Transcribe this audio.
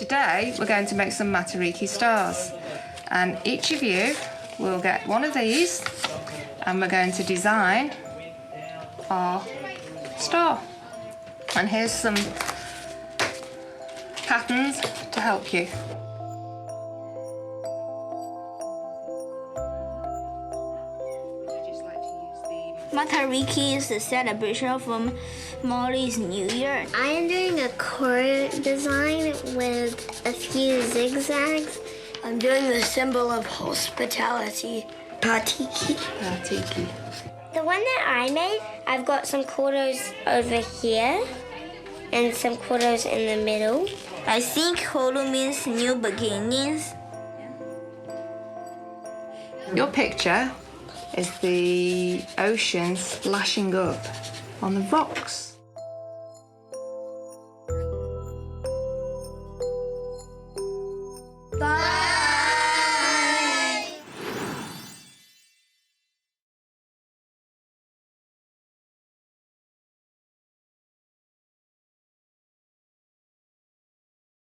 Today we're going to make some Matariki stars, and each of you will get one of these and we're going to design our star. And here's some patterns to help you. Matariki is the celebration of Molly's New Year. I am doing a core design with a few zigzags. I'm doing the symbol of hospitality. Batik. Matariki. The one that I made, I've got some quarters over here and some quarters in the middle. I think Holo means new beginnings. Your picture is the ocean splashing up on the rocks.